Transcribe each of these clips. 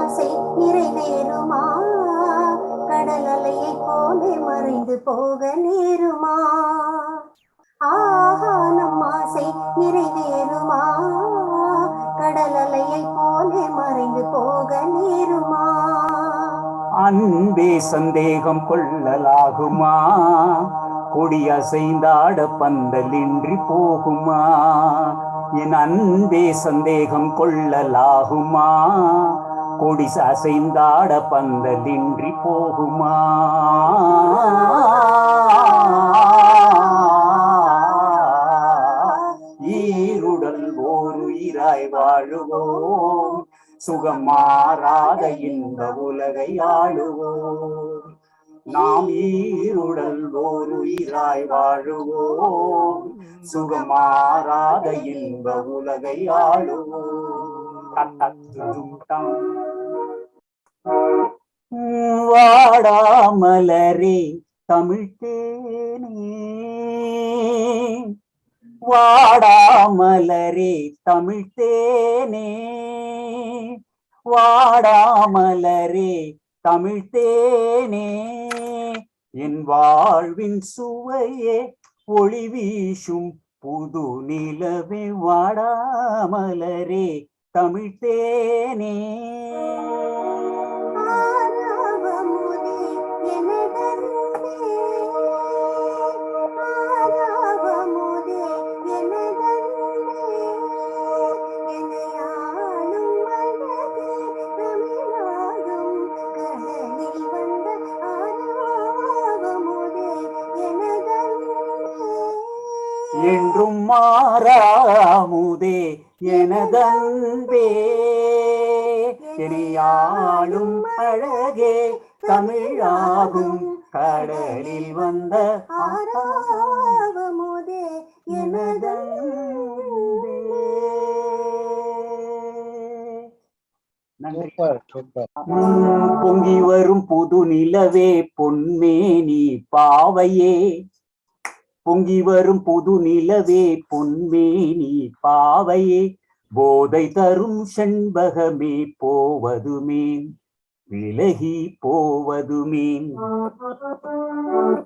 ஆசை நிறைவேறுமா? கடல் அலையை போலே மறைந்து போக நேருமா? ஆஹா நம் ஆசை நிறைவேறுமா? கடல் அலையை போலே மறைந்து போக நேருமா? அன்பே சந்தேகம் கொள்ளலாகுமா? கொடி அசைந்தாட பந்தலின்றி போகுமா? என் அன்பே சந்தேகம் கொள்ளலாகுமா? கொடி அசைந்தாட பந்தலின்றி போகுமா? ஈருடல் ஓருயிராய் வாழுவோம், சுகம் மாறாத இன்ப உலகை ஆளுவோம். நாம் ஈருடல் ஓருயிராய் வாழுவோம், சுகம் மாறாத இன்ப உலகை ஆளுவோம். வாடாமலரே தமிழ்த்தேனே, வாடாமலரே தமிழ்த்தேனே, வாடாமலரே தமிழ்த்தேனே, என் வாழ்வின் சுவையே ஒளி வீசும் புது நிலவே, வாடாமலரே தமிழ்த்தேனே. என்றும் மாறாமுதே எனதன்பே, எனையாளும் அழகே தமிழாகும் கடலில் வந்த ஆறாவமுதே எனதன்பே. நன்றி. பொங்கி வரும் புது நிலவே பொன்மேனி பாவையே, பொங்கி வரும் புது நிலவே பொன்மேனி பாவையே, போதை தரும் செண்பகமே போவதுமேன் விலகி போவதுமேன்.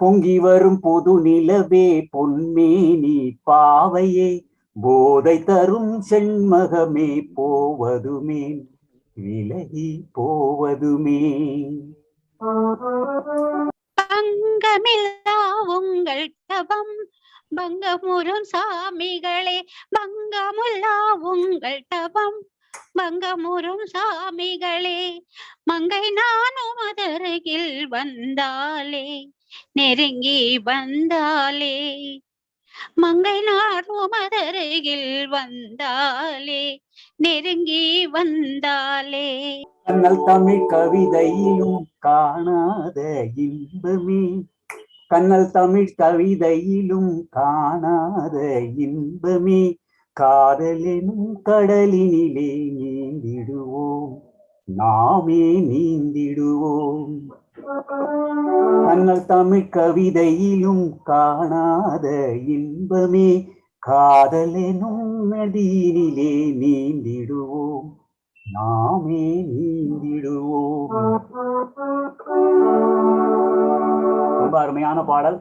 பொங்கி வரும் புது நிலவே பொன்மேனி பாவையே, போதை தரும் செண்பகமே போவதுமேன் விலகி போவதுமேன். பங்கமில்லா உங்கள் தவம் பங்கமுறும் சாமிகளே, பங்கமுல்லா உங்கள் தவம் பங்கமுறும் சாமிகளே, மங்கை நானும் அதருகில் வந்தாலே நெருங்கி வந்தாலே, மங்கை நானும் அதருகில் வந்தாலே நெருங்கி வந்தாலே. கண்ணல் தமிழ் கவிதையிலும் காணாத இன்பமே, கண்ணல் தமிழ் கவிதையிலும் காணாத இன்பமே, காதலெனும் கடலினிலே நீந்திடுவோம் நாமே நீந்திடுவோம். கண்ணல் தமிழ் கவிதையிலும் காணாத இன்பமே, காதலெனும் நதியினிலே நீந்திடுவோம் நாமே நீந்திடுவோம். ரொம்ப அருமையான பாடல்.